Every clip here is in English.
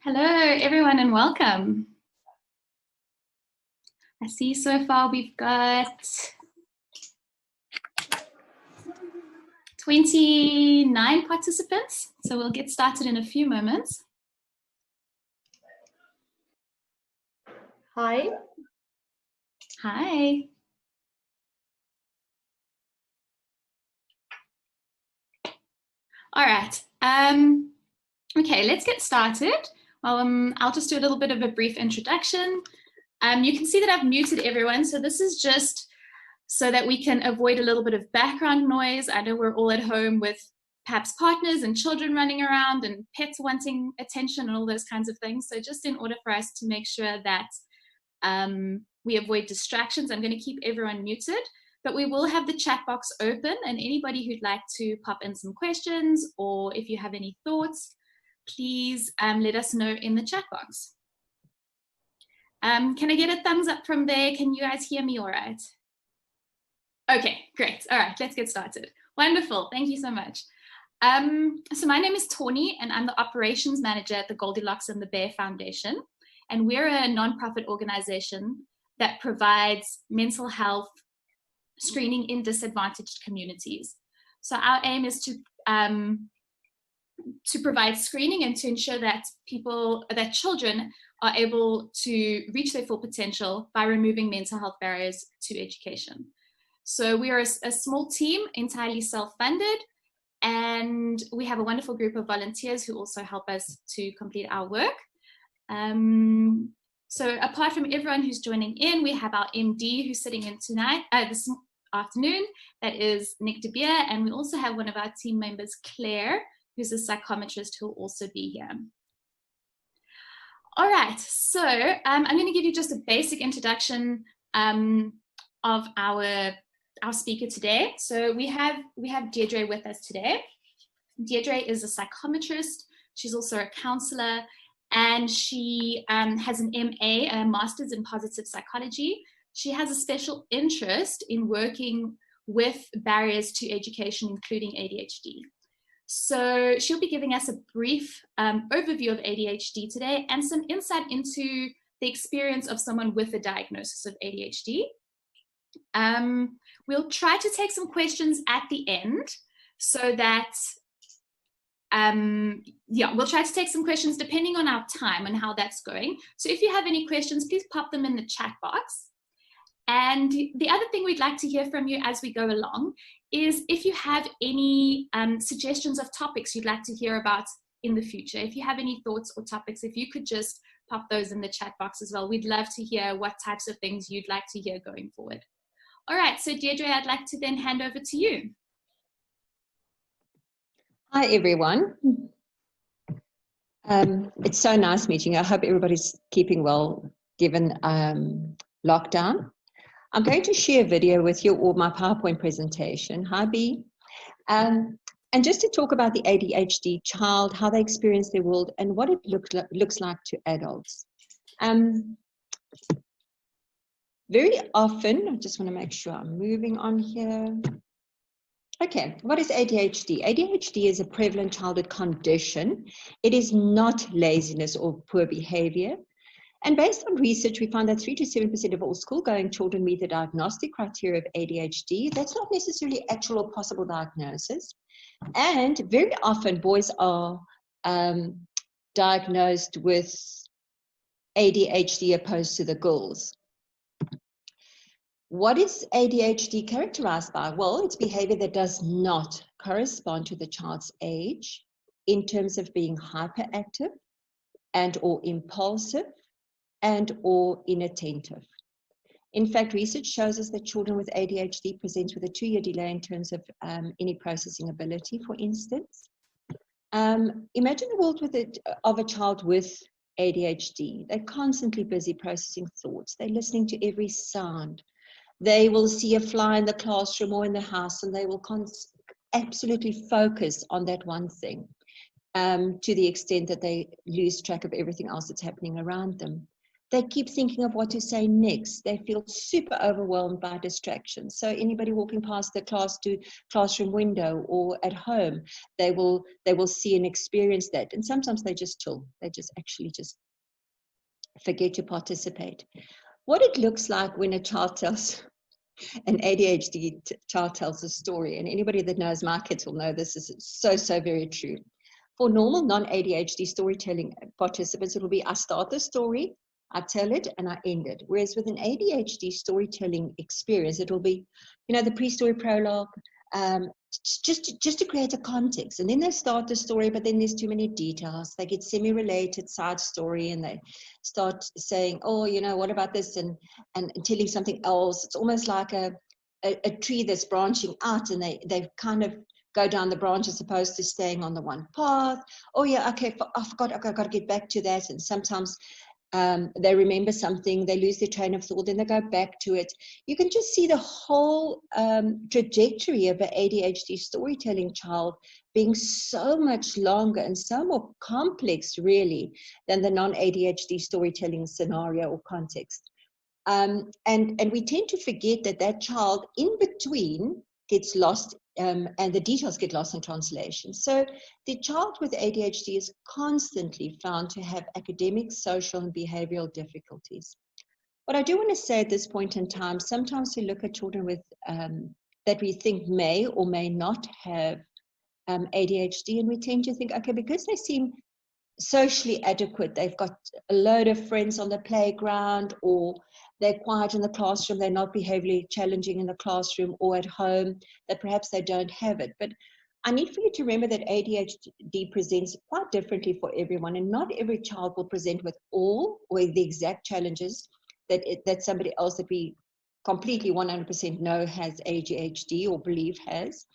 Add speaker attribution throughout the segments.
Speaker 1: Hello, everyone, and welcome. I see so far we've got 29 participants, so we'll get started in a few moments.
Speaker 2: Hi.
Speaker 1: Hi. All right. Okay, let's get started. I'll just do a little bit of a brief introduction. You can see that I've muted everyone, so this is just so that we can avoid a little bit of background noise. I know we're all at home with perhaps partners and children running around and pets wanting attention and all those kinds of things. So just in order for us to make sure that we avoid distractions, I'm going to keep everyone muted, but we will have the chat box open, and anybody who'd like to pop in some questions or if you have any thoughts, please let us know in the chat box. Can I get a thumbs up from there? Can you guys hear me all right? Okay, great. All right, let's get started. Wonderful. Thank you so much. So my name is Tawny, and I'm the operations manager at the Goldilocks and the Bear Foundation. And we're a nonprofit organization that provides mental health screening in disadvantaged communities. So our aim is to provide screening and to ensure that children are able to reach their full potential by removing mental health barriers to education. So we are a small team, entirely self-funded, and we have a wonderful group of volunteers who also help us to complete our work. So apart from everyone who's joining in, we have our MD who's sitting in tonight, this afternoon, that is Deidre de Villiers, and we also have one of our team members, Claire, who's a psychometrist who will also be here. All right, so I'm going to give you just a basic introduction of our speaker today. So we have Deidre with us today. Deidre is a psychometrist. She's also a counsellor, and she has an MA, a master's in positive psychology. She has a special interest in working with barriers to education, including ADHD. So she'll be giving us a brief overview of ADHD today and some insight into the experience of someone with a diagnosis of ADHD. We'll try to take some questions at the end so that, we'll try to take some questions depending on our time and how that's going. So if you have any questions, please pop them in the chat box. And the other thing we'd like to hear from you as we go along is if you have any suggestions of topics you'd like to hear about in the future. If you have any thoughts or topics, if you could just pop those in the chat box as well. We'd love to hear what types of things you'd like to hear going forward. All right, so Deidre, I'd like to then hand over to you.
Speaker 2: Hi, everyone. It's so nice meeting you. I hope everybody's keeping well given lockdown. I'm going to share a video with you or my PowerPoint presentation. Hi, B. And just to talk about the ADHD child, how they experience their world and what it looks like to adults. Very often, I just want to make sure I'm moving on here. Okay, what is ADHD? ADHD is a prevalent childhood condition. It is not laziness or poor behavior. And based on research, we find that 3 to 7% of all school-going children meet the diagnostic criteria of ADHD. That's not necessarily actual or possible diagnosis. And very often, boys are diagnosed with ADHD opposed to the girls. What is ADHD characterized by? Well, it's behavior that does not correspond to the child's age in terms of being hyperactive and or impulsive and or inattentive. In fact, research shows us that children with ADHD present with a 2-year delay in terms of any processing ability, for instance. Imagine the world of a child with ADHD. They're constantly busy processing thoughts. They're listening to every sound. They will see a fly in the classroom or in the house, and they will absolutely focus on that one thing to the extent that they lose track of everything else that's happening around them. They keep thinking of what to say next. They feel super overwhelmed by distractions. So anybody walking past the classroom window or at home, they will see and experience that. And sometimes they just chill. They just actually just forget to participate. What it looks like when a child tells, an ADHD child tells a story, and anybody that knows my kids will know this is so very true. For normal non-ADHD storytelling participants, it will be I start the story, I tell it, and I end it. Whereas with an ADHD storytelling experience, it will be, the pre-story prologue, just to create a context. And then they start the story, but then there's too many details. They get semi-related side story, and they start saying, oh, what about this, and telling something else. It's almost like a tree that's branching out, and they kind of go down the branch as opposed to staying on the one path. Oh yeah, okay, I forgot, I've got to get back to that. And sometimes they remember something, they lose their train of thought, then they go back to it. You can just see the whole trajectory of an ADHD storytelling child being so much longer and so more complex, really, than the non-ADHD storytelling scenario or context. And we tend to forget that child in between gets lost, and the details get lost in translation. So the child with ADHD is constantly found to have academic, social, and behavioral difficulties. What I do want to say at this point in time, sometimes we look at children with that we think may or may not have ADHD, and we tend to think, okay, because they seem socially adequate, they've got a load of friends on the playground, or they're quiet in the classroom, they're not behaviorally challenging in the classroom or at home, that perhaps they don't have it. But I need for you to remember that ADHD presents quite differently for everyone, and not every child will present with all or the exact challenges that somebody else that we completely 100% know has ADHD or believe has.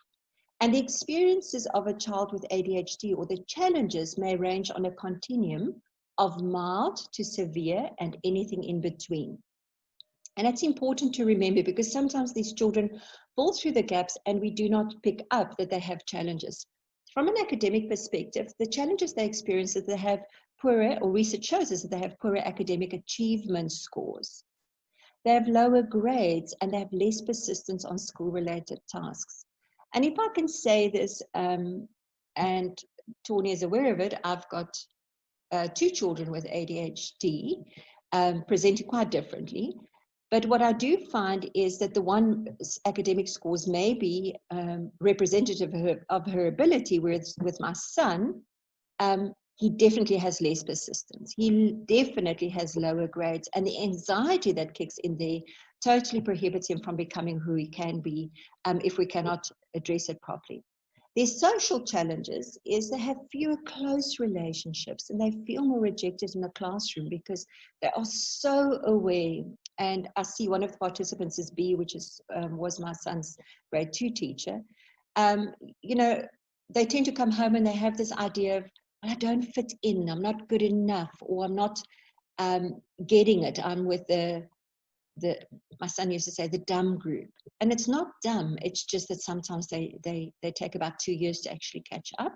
Speaker 2: And the experiences of a child with ADHD, or the challenges, may range on a continuum of mild to severe and anything in between. And that's important to remember, because sometimes these children fall through the gaps and we do not pick up that they have challenges. From an academic perspective, the challenges they experience is that they have poorer, or research shows us that they have poorer academic achievement scores. They have lower grades, and they have less persistence on school-related tasks. And if I can say this, and Tawny is aware of it, I've got 2 children with ADHD, presenting quite differently. But what I do find is that the one academic scores may be representative of her ability, whereas with my son, he definitely has less persistence. He definitely has lower grades, and the anxiety that kicks in there totally prohibits him from becoming who he can be if we cannot address it properly. Their social challenges is they have fewer close relationships, and they feel more rejected in the classroom because they are so aware. And I see one of the participants is B, which was my son's grade 2 teacher. They tend to come home and they have this idea of, well, I don't fit in, I'm not good enough, or I'm not getting it. I'm with my son used to say, the dumb group. And it's not dumb, it's just that sometimes they take about 2 years to actually catch up.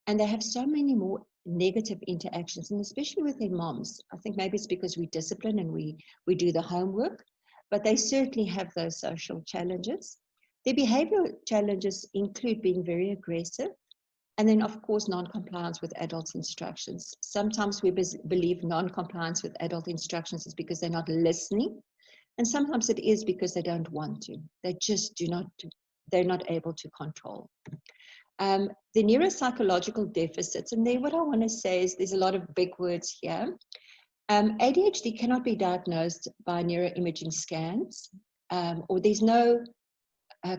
Speaker 2: And they have so many more negative interactions, and especially with their moms. I think maybe it's because we discipline and we do the homework, but they certainly have those social challenges. Their behavioral challenges include being very aggressive, and then, of course, non-compliance with adult instructions. Sometimes we believe non-compliance with adult instructions is because they're not listening, and sometimes it is because they don't want to. They just they're not able to control. The neuropsychological deficits, and then what I want to say is there's a lot of big words here. ADHD cannot be diagnosed by neuroimaging scans, or there's no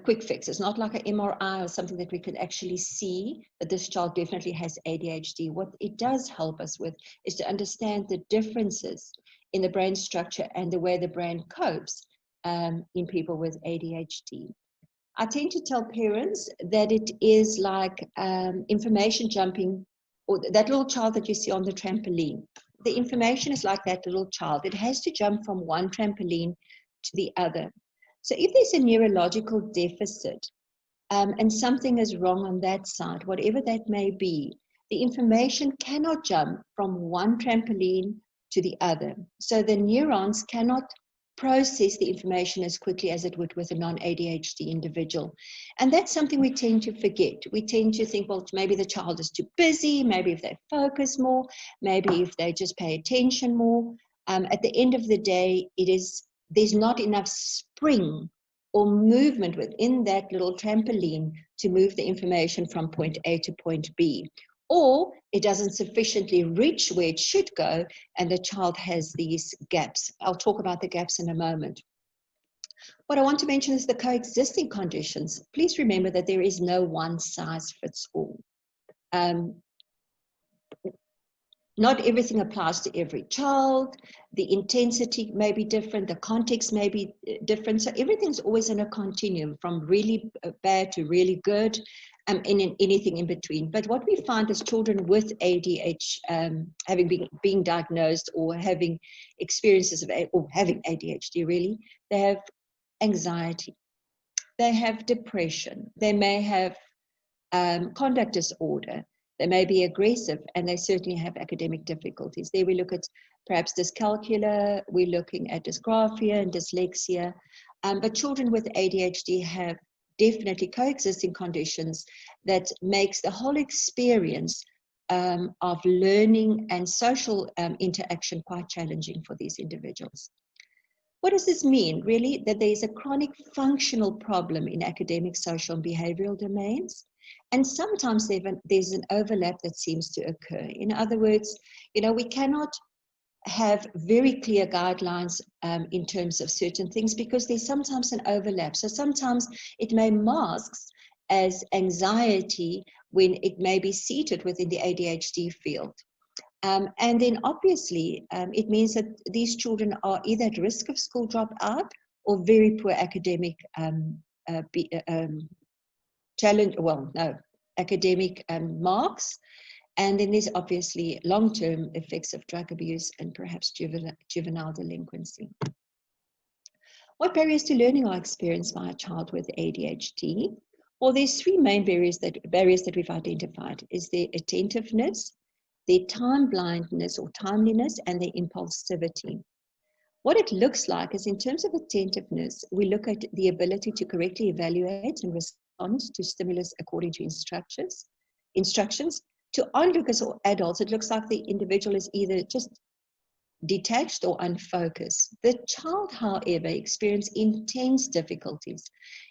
Speaker 2: quick fix. It's not like an MRI or something that we could actually see that this child definitely has ADHD. What it does help us with is to understand the differences in the brain structure and the way the brain copes in people with ADHD. I tend to tell parents that it is like information jumping, or that little child that you see on the trampoline. The information is like that little child. It has to jump from one trampoline to the other. So if there's a neurological deficit and something is wrong on that side, whatever that may be, the information cannot jump from one trampoline to the other. So the neurons cannot process the information as quickly as it would with a non-ADHD individual. And that's something we tend to forget. We tend to think, well, maybe the child is too busy, maybe if they focus more, maybe if they just pay attention more. At the end of the day, there's not enough spring or movement within that little trampoline to move the information from point A to point B. Or it doesn't sufficiently reach where it should go, and the child has these gaps. I'll talk about the gaps in a moment. What I want to mention is the coexisting conditions. Please remember that there is no one size fits all. Not everything applies to every child. The intensity may be different. The context may be different. So everything's always in a continuum from really bad to really good, and anything in between. But what we find is children with ADHD, having been diagnosed or having experiences of, or having ADHD really, they have anxiety. They have depression. They may have conduct disorder. They may be aggressive, and they certainly have academic difficulties. There we look at perhaps dyscalculia, we're looking at dysgraphia and dyslexia. But children with ADHD have definitely coexisting conditions that makes the whole experience of learning and social interaction quite challenging for these individuals. What does this mean? Really, that there is a chronic functional problem in academic, social, and behavioral domains. And sometimes there's an overlap that seems to occur. In other words, we cannot have very clear guidelines in terms of certain things because there's sometimes an overlap. So sometimes it may mask as anxiety when it may be seated within the ADHD field. And then obviously it means that these children are either at risk of school dropout or very poor academic academic marks. And then there's obviously long-term effects of drug abuse and perhaps juvenile delinquency. What barriers to learning are experienced by a child with ADHD? Well, there's three main barriers that we've identified: is their attentiveness, their time blindness or timeliness, and their impulsivity. What it looks like is, in terms of attentiveness, we look at the ability to correctly evaluate and respond to stimulus according to instructions. To onlookers or adults, it looks like the individual is either just detached or unfocused. The child, however, experiences intense difficulties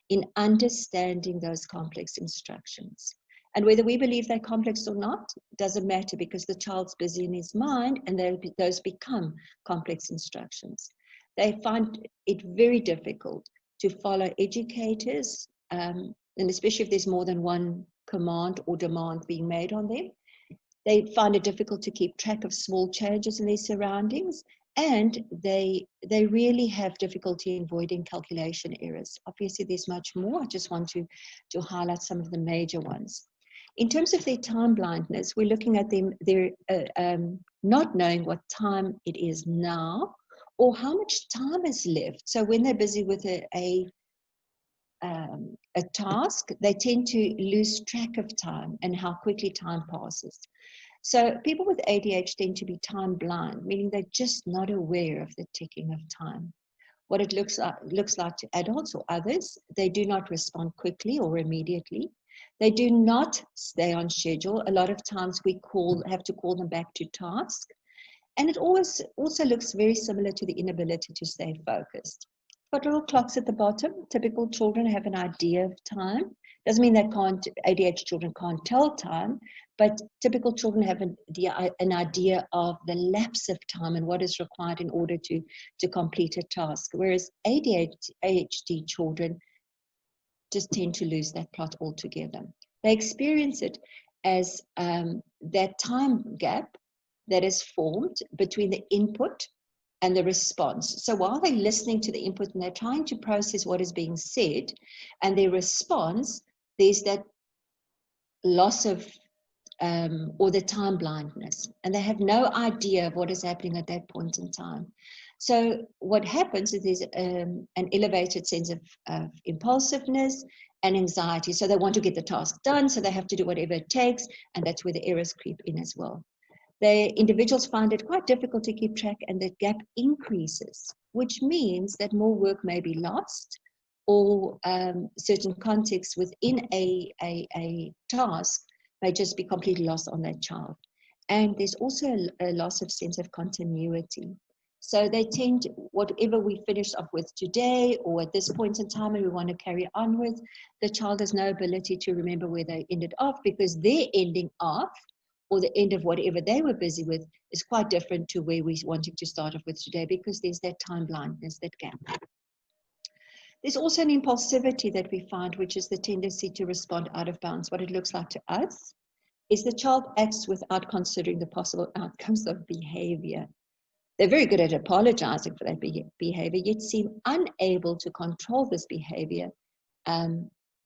Speaker 2: in understanding those complex instructions. And whether we believe they're complex or not doesn't matter, because the child's busy in his mind and those become complex instructions. They find it very difficult to follow educators, and especially if there's more than one command or demand being made on them. They find it difficult to keep track of small changes in their surroundings, and they really have difficulty in avoiding calculation errors. Obviously, there's much more. I just want to highlight some of the major ones. In terms of their time blindness, we're looking at them, they're not knowing what time it is now or how much time is left. So when they're busy with a task, they tend to lose track of time and how quickly time passes. So people with ADHD tend to be time blind, meaning they're just not aware of the ticking of time. What it looks like to adults or others, they do not respond quickly or immediately. They do not stay on schedule. A lot of times we have to call them back to task. And it always also looks very similar to the inability to stay focused. Got little clocks at the bottom. Typical children have an idea of time. Doesn't mean that ADHD children can't tell time, but typical children have an idea of the lapse of time and what is required in order to complete a task. Whereas ADHD children just tend to lose that plot altogether. They experience it as that time gap that is formed between the input and the response. So while they're listening to the input and they're trying to process what is being said, and their response, there's that loss of or the time blindness, and they have no idea of what is happening at that point in time. So what happens is there's an elevated sense of impulsiveness and anxiety. So they want to get the task done, so they have to do whatever it takes, and that's where the errors creep in as well. Individuals find it quite difficult to keep track, and the gap increases, which means that more work may be lost, or certain contexts within a task may just be completely lost on that child. And there's also a loss of sense of continuity. So they tend to, whatever we finished off with today or at this point in time and we want to carry on with, the child has no ability to remember where they ended off, because their ending off or the end of whatever they were busy with is quite different to where we wanted to start off with today, because there's that time blindness, that gap. There's also an impulsivity that we find, which is the tendency to respond out of bounds. What it looks like to us is the child acts without considering the possible outcomes of behavior. They're very good at apologizing for that behavior, yet seem unable to control this behavior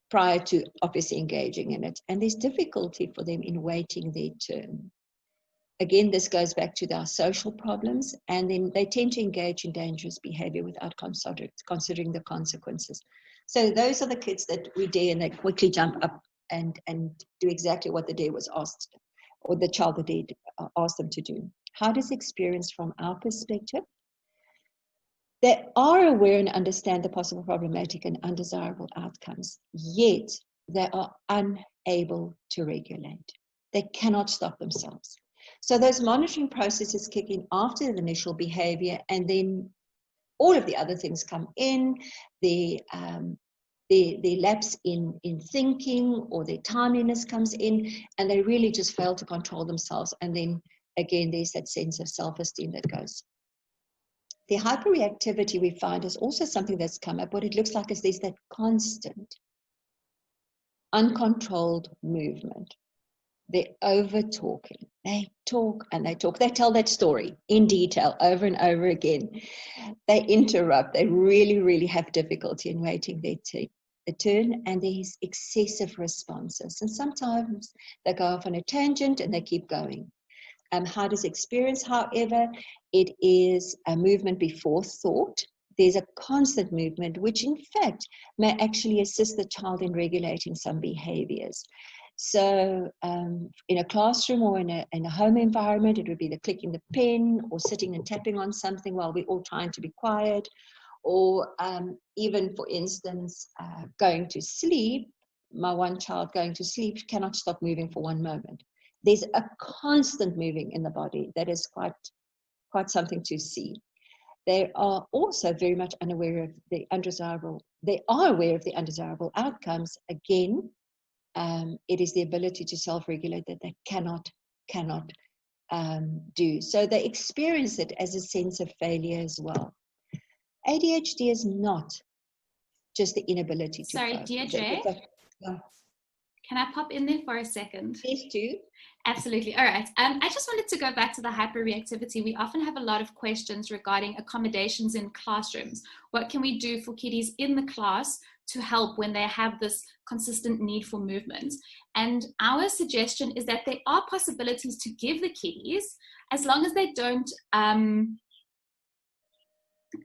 Speaker 2: prior to obviously engaging in it. And there's difficulty for them in waiting their turn. Again, this goes back to their social problems, and then they tend to engage in dangerous behavior without considering the consequences. So those are the kids that we dare, and they quickly jump up and do exactly what the dare was asked, or the child the dare asked them to do. How does experience from our perspective? They are aware and understand the possible problematic and undesirable outcomes, yet they are unable to regulate. They cannot stop themselves. So those monitoring processes kick in after the initial behavior, and then all of the other things come in, the lapse in thinking, or their timeliness comes in, and they really just fail to control themselves. And then again, there's that sense of self-esteem that goes. The hyperreactivity we find is also something that's come up. What it looks like is there's that constant, uncontrolled movement. They're over-talking. They talk and they talk. They tell that story in detail over and over again. They interrupt. They really, really have difficulty in waiting their turn, and there's excessive responses. And sometimes they go off on a tangent and they keep going. How does experience, however, it is a movement before thought. There's a constant movement, which in fact may actually assist the child in regulating some behaviors. So in a classroom or in a home environment, it would be the clicking the pen, or sitting and tapping on something while we're all trying to be quiet, or even, for instance, going to sleep. My one child going to sleep cannot stop moving for one moment. There's a constant moving in the body that is quite something to see. They are also very much unaware of the undesirable. They are aware of the undesirable outcomes. Again, it is the ability to self-regulate that they cannot do. So they experience it as a sense of failure as well. ADHD is not just the inability to
Speaker 1: Sorry,
Speaker 2: cope.
Speaker 1: Deirdre, can I pop in there for a second?
Speaker 2: Please do.
Speaker 1: Absolutely. All right. I just wanted to go back to the hyperreactivity. We often have a lot of questions regarding accommodations in classrooms. What can we do for kiddies in the class to help when they have this consistent need for movement? And our suggestion is that there are possibilities to give the kiddies, as long as they don't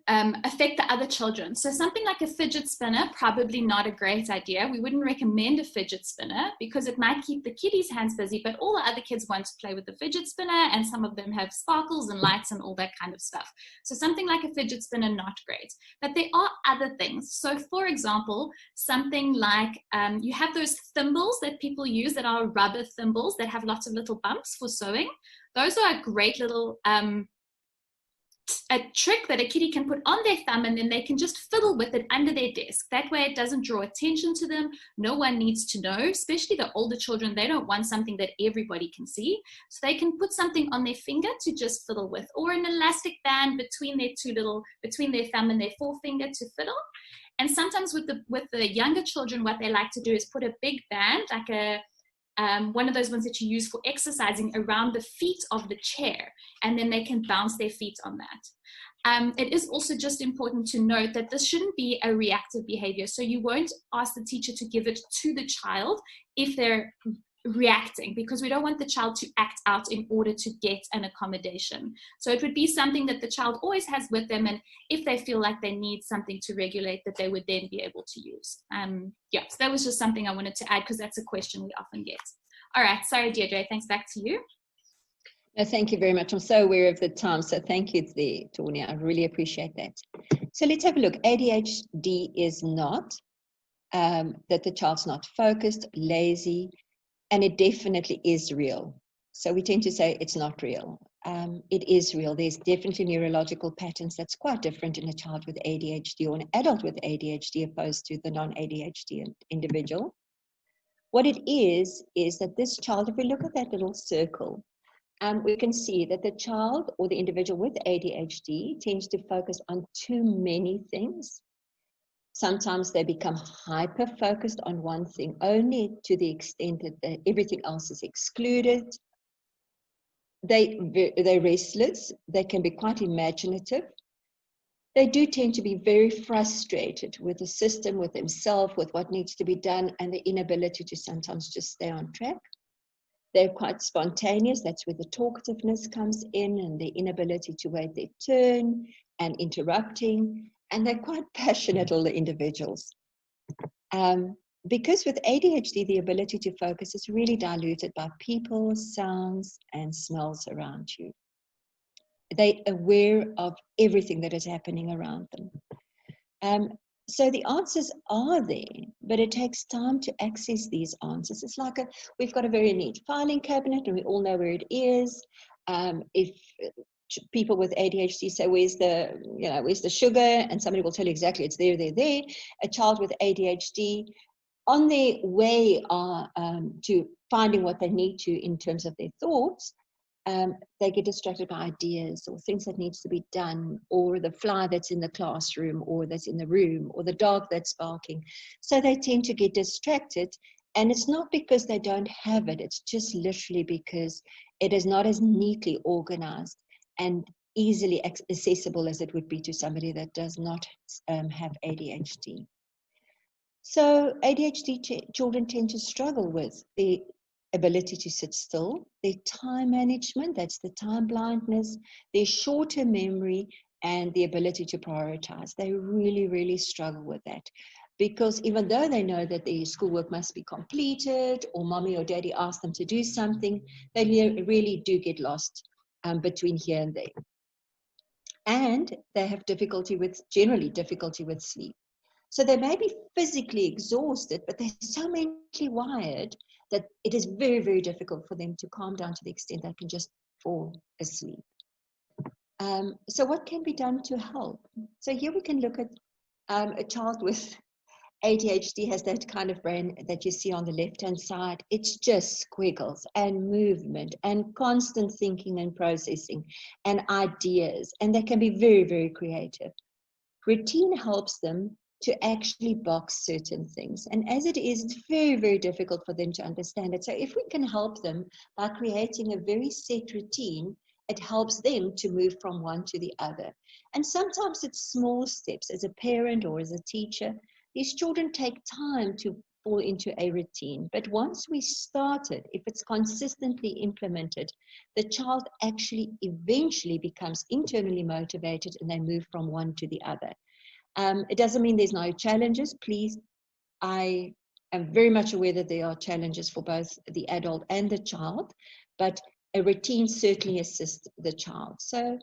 Speaker 1: affect the other children. So something like a fidget spinner, probably not a great idea. We wouldn't recommend a fidget spinner because it might keep the kiddies' hands busy, but all the other kids want to play with the fidget spinner, and some of them have sparkles and lights and all that kind of stuff. So something like a fidget spinner, not great. But there are other things. So for example, something like you have those thimbles that people use that are rubber thimbles that have lots of little bumps for sewing. Those are a great little a trick that a kiddie can put on their thumb, and then they can just fiddle with it under their desk. That way it doesn't draw attention to them. No one needs to know, especially the older children. They don't want something that everybody can see. So they can put something on their finger to just fiddle with, or an elastic band between their thumb and their forefinger to fiddle. And sometimes with the younger children, what they like to do is put a big band, like a one of those ones that you use for exercising, around the feet of the chair, and then they can bounce their feet on that. It is also just important to note that this shouldn't be a reactive behavior. So you won't ask the teacher to give it to the child if they're reacting, because we don't want the child to act out in order to get an accommodation. So it would be something that the child always has with them, and if they feel like they need something to regulate, that they would then be able to use. Yeah, so that was just something I wanted to add, because that's a question we often get. All right, sorry Deirdre, thanks, back to you.
Speaker 2: No, thank you very much. I'm so aware of the time, so thank you there, Tawny. I really appreciate that. So let's have a look. ADHD is not that the child's not focused, lazy, and it definitely is real. So we tend to say it's not real. It is real. There's definitely neurological patterns that's quite different in a child with ADHD or an adult with ADHD opposed to the non-ADHD individual. What it is that this child, if we look at that little circle, we can see that the child or the individual with ADHD tends to focus on too many things. Sometimes they become hyper-focused on one thing only to the extent that everything else is excluded. They're restless. They can be quite imaginative. They do tend to be very frustrated with the system, with themselves, with what needs to be done, and the inability to sometimes just stay on track. They're quite spontaneous. That's where the talkativeness comes in and the inability to wait their turn and interrupting. And they're quite passionate, all the individuals. Because with ADHD, the ability to focus is really diluted by people, sounds, and smells around you. They're aware of everything that is happening around them. So the answers are there, but it takes time to access these answers. It's like we've got a very neat filing cabinet and we all know where it is. If people with ADHD say, where's the sugar? And somebody will tell you exactly it's there. A child with ADHD on their way to finding what they need to in terms of their thoughts, they get distracted by ideas or things that needs to be done, or the fly that's in the classroom or that's in the room, or the dog that's barking. So they tend to get distracted, and it's not because they don't have it, it's just literally because it is not as neatly organized and easily accessible as it would be to somebody that does not have ADHD. So ADHD children tend to struggle with the ability to sit still, their time management, that's the time blindness, their shorter memory, and the ability to prioritize. They really, really struggle with that, because even though they know that their schoolwork must be completed or mommy or daddy asked them to do something, they really do get lost between here and there. And they have generally difficulty with sleep. So they may be physically exhausted, but they're so mentally wired that it is very, very difficult for them to calm down to the extent they can just fall asleep. So what can be done to help? So here we can look at a child with ADHD has that kind of brain that you see on the left-hand side. It's just squiggles and movement and constant thinking and processing and ideas, and they can be very, very creative. Routine helps them to actually box certain things. And as it is, it's very, very difficult for them to understand it. So if we can help them by creating a very set routine, it helps them to move from one to the other. And sometimes it's small steps. As a parent or as a teacher, these children take time to fall into a routine. But once we start it, if it's consistently implemented, the child actually eventually becomes internally motivated and they move from one to the other. It doesn't mean there's no challenges. Please, I am very much aware that there are challenges for both the adult and the child, but a routine certainly assists the child. So,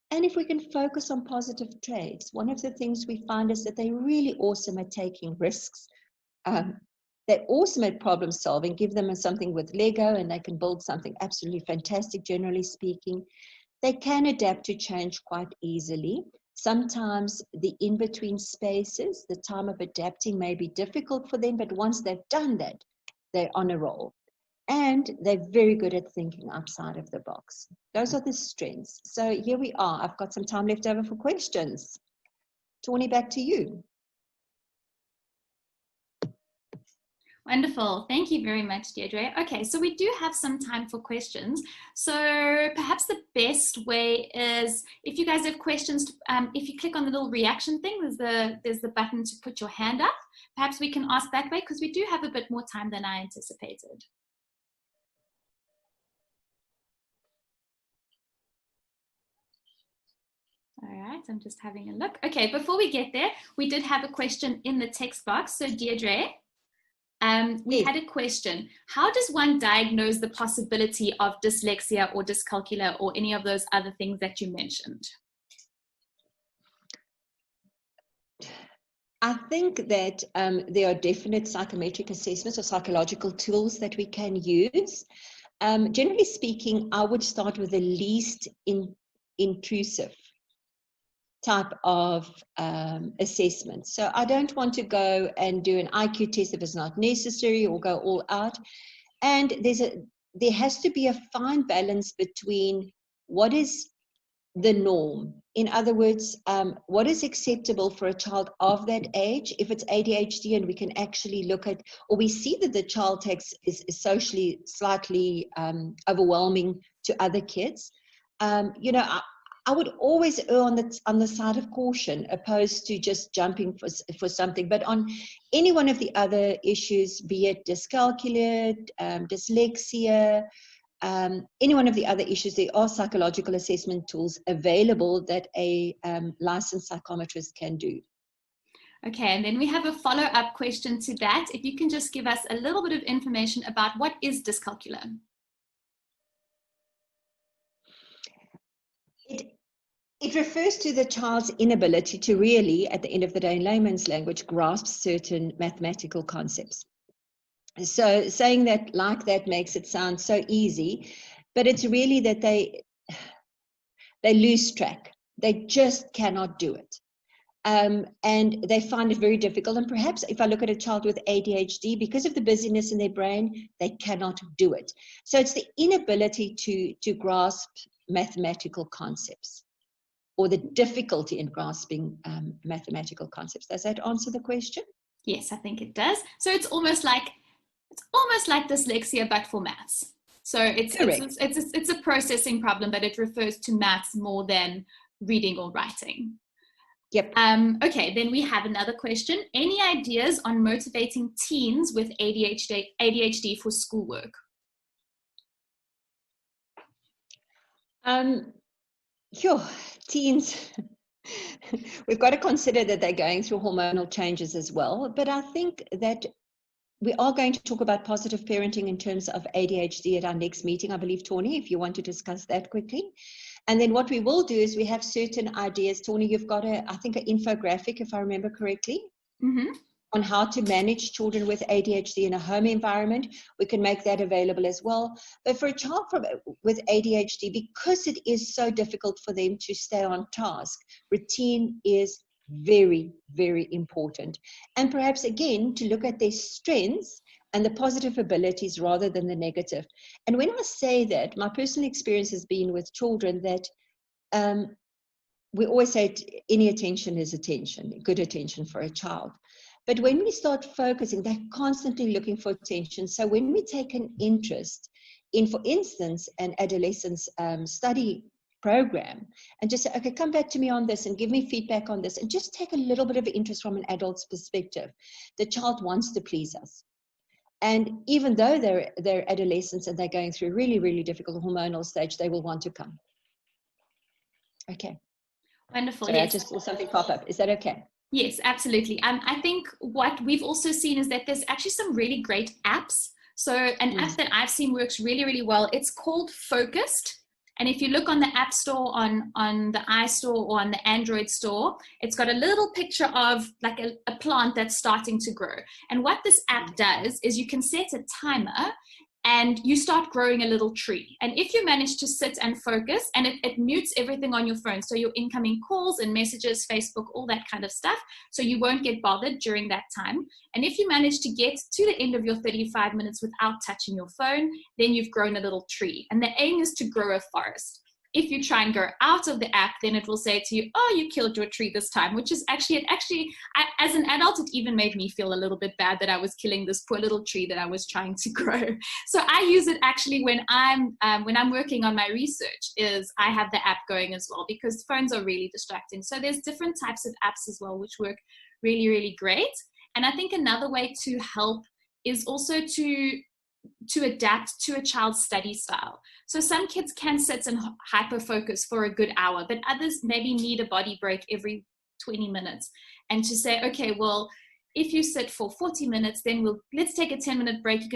Speaker 2: and if we can focus on positive traits, one of the things we find is that they're really awesome at taking risks. They're awesome at problem solving. Give them something with Lego and they can build something absolutely fantastic, generally speaking. They can adapt to change quite easily. Sometimes the in-between spaces, the time of adapting may be difficult for them, but once they've done that, they're on a roll. And they're very good at thinking outside of the box. Those are the strengths. So here we are. I've got some time left over for questions. Tawny, back to you.
Speaker 1: Wonderful. Thank you very much, Deidre. Okay, so we do have some time for questions. So perhaps the best way is, if you guys have questions, if you click on the little reaction thing, there's the button to put your hand up. Perhaps we can ask that way, because we do have a bit more time than I anticipated. All right, I'm just having a look. Okay, before we get there, we did have a question in the text box. So Deidre, We
Speaker 2: Yes.
Speaker 1: had a question. How does one diagnose the possibility of dyslexia or dyscalculia or any of those other things that you mentioned?
Speaker 2: I think that there are definite psychometric assessments or psychological tools that we can use. Generally speaking, I would start with the least intrusive type of assessment. So I don't want to go and do an IQ test if it's not necessary, or go all out. And there has to be a fine balance between what is the norm. In other words, what is acceptable for a child of that age? If it's ADHD and we can actually look at, or we see that the child is socially slightly overwhelming to other kids, I would always err on the side of caution, opposed to just jumping for something. But on any one of the other issues, be it dyscalculia, dyslexia, any one of the other issues, there are psychological assessment tools available that a licensed psychometrist can do.
Speaker 1: Okay, and then we have a follow-up question to that. If you can just give us a little bit of information about what is dyscalculia.
Speaker 2: It refers to the child's inability to really, at the end of the day, in layman's language, grasp certain mathematical concepts. So saying that like that makes it sound so easy, but it's really that they lose track. They just cannot do it. And they find it very difficult. And perhaps if I look at a child with ADHD, because of the busyness in their brain, they cannot do it. So it's the inability to grasp mathematical concepts, or the difficulty in grasping mathematical concepts. Does that answer the question?
Speaker 1: Yes, I think it does. So it's almost like dyslexia, but for maths. So it's a processing problem, but it refers to maths more than reading or writing.
Speaker 2: Yep.
Speaker 1: Okay, then we have another question. Any ideas on motivating teens with ADHD for schoolwork?
Speaker 2: Teens, we've got to consider that they're going through hormonal changes as well. But I think that we are going to talk about positive parenting in terms of ADHD at our next meeting, I believe, Tawny, if you want to discuss that quickly. And then what we will do is we have certain ideas. Tawny, you've got I think an infographic, if I remember correctly, on how to manage children with ADHD in a home environment. We can make that available as well. But for a child with ADHD, because it is so difficult for them to stay on task, routine is very, very important. And perhaps, again, to look at their strengths and the positive abilities rather than the negative. And when I say that, my personal experience has been with children that we always say any attention is attention, good attention for a child. But when we start focusing, they're constantly looking for attention. So when we take an interest in, for instance, an adolescence study program, and just say, okay, come back to me on this and give me feedback on this, and just take a little bit of interest from an adult's perspective, the child wants to please us. And even though they're adolescents and they're going through a really, really difficult hormonal stage, they will want to come. Okay.
Speaker 1: Wonderful.
Speaker 2: Sorry,
Speaker 1: yes.
Speaker 2: I just saw something pop up. Is that okay?
Speaker 1: Yes, absolutely. I think what we've also seen is that there's actually some really great apps. So an app that I've seen works really, really well. It's called Focused. And if you look on the App Store, on the iStore, or on the Android store, it's got a little picture of like a plant that's starting to grow. And what this app does is you can set a timer and you start growing a little tree. And if you manage to sit and focus, and it mutes everything on your phone, so your incoming calls and messages, Facebook, all that kind of stuff, so you won't get bothered during that time. And if you manage to get to the end of your 35 minutes without touching your phone, then you've grown a little tree. And the aim is to grow a forest. If you try and go out of the app, then it will say to you, oh, you killed your tree this time, which is actually, as an adult, it even made me feel a little bit bad that I was killing this poor little tree that I was trying to grow. So I use it actually when I'm working on my research, is I have the app going as well, because phones are really distracting. So there's different types of apps as well, which work really, really great. And I think another way to help is also to adapt to a child's study style. So some kids can sit and hyper-focus for a good hour, but others maybe need a body break every 20 minutes. And to say, okay, well, if you sit for 40 minutes, then let's take a 10-minute break. You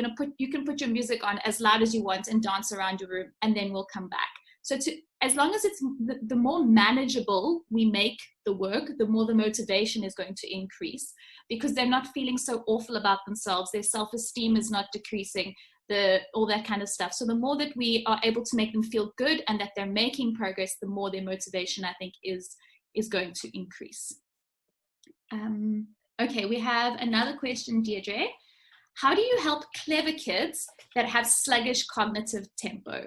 Speaker 1: can put your music on as loud as you want and dance around your room, and then we'll come back. So as long as it's the more manageable we make the work, the more the motivation is going to increase, because they're not feeling so awful about themselves. Their self-esteem is not decreasing, all that kind of stuff. So the more that we are able to make them feel good and that they're making progress, the more their motivation, I think, is going to increase. Okay, we have another question, Deirdre. How do you help clever kids that have sluggish cognitive tempo?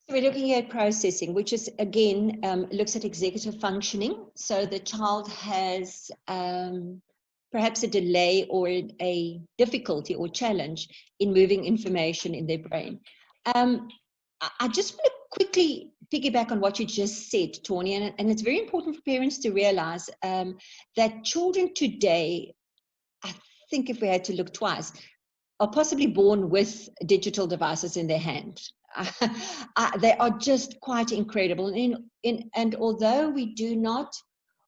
Speaker 2: So we're looking at processing, which is, again, looks at executive functioning. So the child has perhaps a delay or a difficulty or challenge in moving information in their brain. I just want to quickly piggyback on what you just said, Tawny, and it's very important for parents to realize that children today, I think if we had to look twice, are possibly born with digital devices in their hand. They are just quite incredible. And although we do not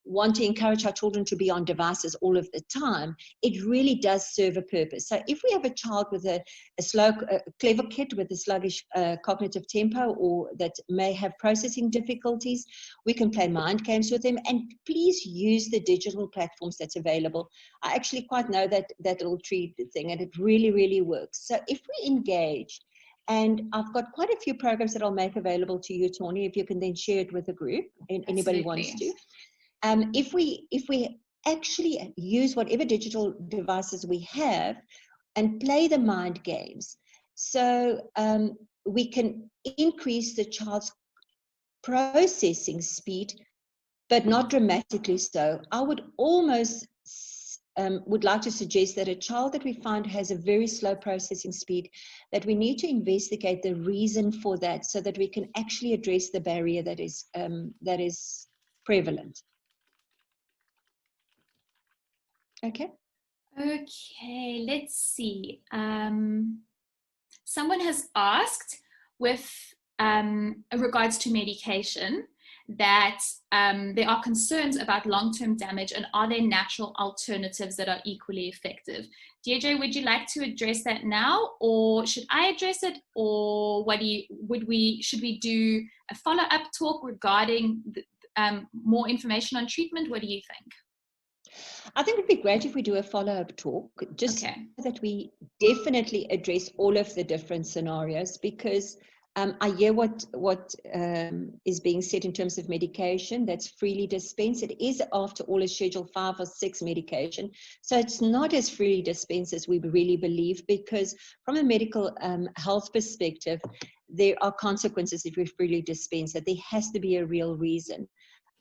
Speaker 2: want to encourage our children to be on devices all of the time, it really does serve a purpose. So if we have a child with a clever kid with a sluggish cognitive tempo, or that may have processing difficulties, we can play mind games with them, and please use the digital platforms that's available. I actually quite know that little tree thing, and it really, really works. So if we engage, and I've got quite a few programs that I'll make available to you, Tawny, if you can then share it with the group, and anybody wants to. If we actually use whatever digital devices we have and play the mind games, so we can increase the child's processing speed, but not dramatically so. I would almost would like to suggest that a child that we find has a very slow processing speed, that we need to investigate the reason for that, so that we can actually address the barrier that is prevalent. Okay, let's see.
Speaker 1: Someone has asked, with regards to medication, that there are concerns about long-term damage, and are there natural alternatives that are equally effective? Deirdre, would you like to address that now, or should I address it, or should we do a follow-up talk regarding more information on treatment? What do you think?
Speaker 2: I think it'd be great if we do a follow-up talk, just so that we definitely address all of the different scenarios, because I hear what is being said in terms of medication that's freely dispensed. It is, after all, a Schedule 5 or 6 medication, so it's not as freely dispensed as we really believe, because from a medical health perspective, there are consequences if we freely dispense that. There has to be a real reason.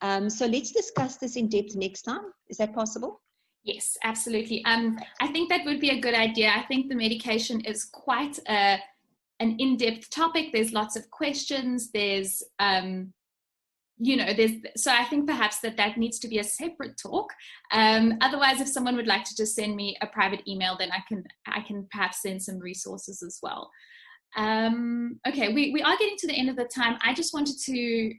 Speaker 2: So let's discuss this in depth next time. Is that possible?
Speaker 1: Yes, absolutely. I think that would be a good idea. I think the medication is quite an in-depth topic. There's lots of questions. There's, so I think perhaps that needs to be a separate talk. Otherwise, if someone would like to just send me a private email, then I can perhaps send some resources as well. Okay, we are getting to the end of the time. I just wanted to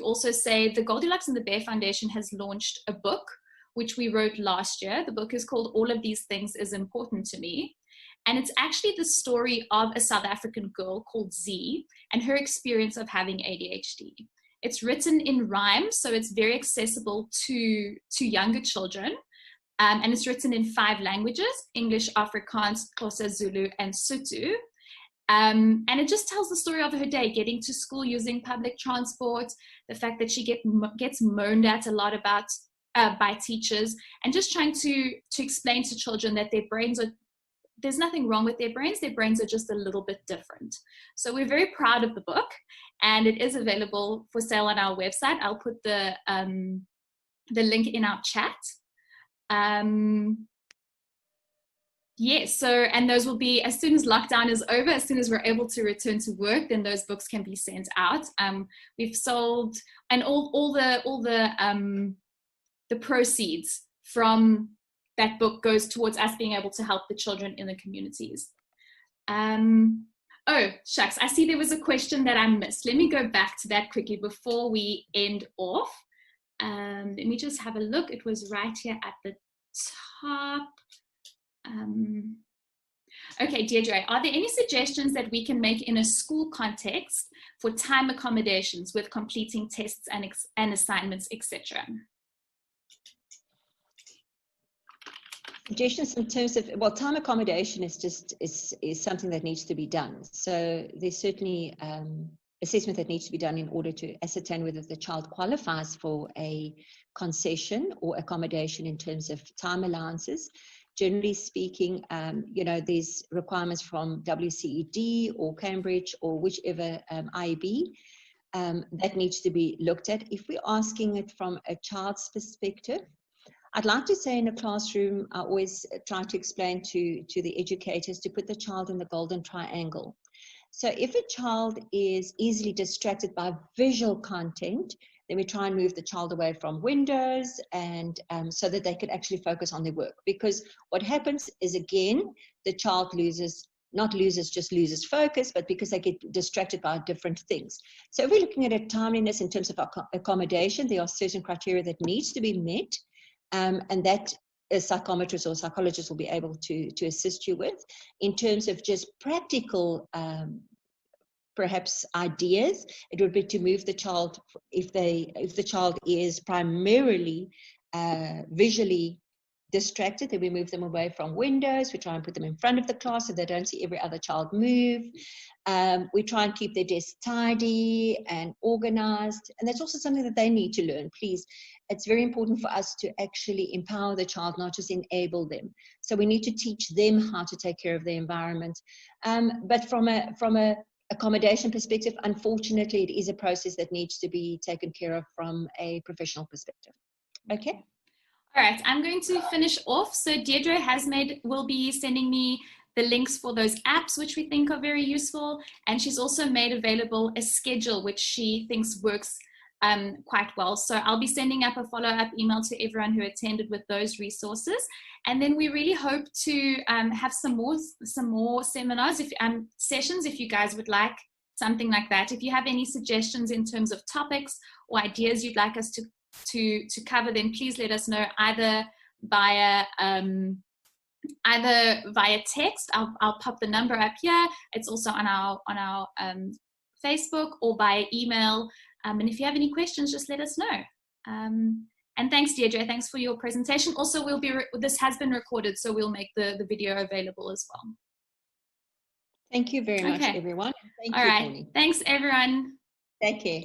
Speaker 1: also say the Goldilocks and the Bear Foundation has launched a book, which we wrote last year. The book is called All of These Things Is Important to Me. And it's actually the story of a South African girl called Z and her experience of having ADHD. It's written in rhyme, so it's very accessible to younger children. And it's written in 5 languages: English, Afrikaans, Xhosa, Zulu, and Sotho. And it just tells the story of her day, getting to school using public transport, the fact that she gets moaned at a lot about by teachers, and just trying to explain to children that there's nothing wrong with their brains are just a little bit different. So we're very proud of the book, and it is available for sale on our website. I'll put the link in our chat. Yes, and those will be, as soon as lockdown is over, as soon as we're able to return to work, then those books can be sent out. We've sold, and all the proceeds from that book goes towards us being able to help the children in the communities. Oh, shucks, I see there was a question that I missed. Let me go back to that quickly before we end off. Let me just have a look. It was right here at the top. Okay, Deirdre, are there any suggestions that we can make in a school context for time accommodations with completing tests and assignments, etc.?
Speaker 2: Suggestions in terms of, well, time accommodation is just is something that needs to be done. So there's certainly assessment that needs to be done in order to ascertain whether the child qualifies for a concession or accommodation in terms of time allowances. Generally speaking, you know, there's requirements from WCED or Cambridge or whichever IEB that needs to be looked at. If we're asking it from a child's perspective, I'd like to say in a classroom, I always try to explain to the educators to put the child in the golden triangle. So if a child is easily distracted by visual content, then we try and move the child away from windows and so that they can actually focus on their work. Because what happens is, again, the child loses focus, but because they get distracted by different things. So if we're looking at a timeliness in terms of accommodation, there are certain criteria that needs to be met, and that a psychometrist or psychologist will be able to assist you with. In terms of just practical perhaps ideas, it would be to move the child, if the child is primarily visually distracted, then we move them away from windows. We try and put them in front of the class so they don't see every other child move. We try and keep their desks tidy and organized, and that's also something that they need to learn. Please, it's very important for us to actually empower the child, not just enable them. So we need to teach them how to take care of their environment. But from a accommodation perspective, unfortunately, it is a process that needs to be taken care of from a professional perspective. Okay.
Speaker 1: All right, I'm going to finish off. So Deirdre will be sending me the links for those apps, which we think are very useful. And she's also made available a schedule, which she thinks works quite well. So I'll be sending up a follow-up email to everyone who attended with those resources. And then we really hope to have some more seminars, sessions, if you guys would like something like that. If you have any suggestions in terms of topics or ideas you'd like us to cover, then please let us know either via text. I'll pop the number up here. It's also on our Facebook, or via email. And if you have any questions, just let us know. And thanks, Deirdre. Thanks for your presentation. Also, this has been recorded, so we'll make the video available as well.
Speaker 2: Thank you very much, everyone. Thank
Speaker 1: All
Speaker 2: you,
Speaker 1: right.
Speaker 2: Connie.
Speaker 1: Thanks, everyone.
Speaker 2: Take care.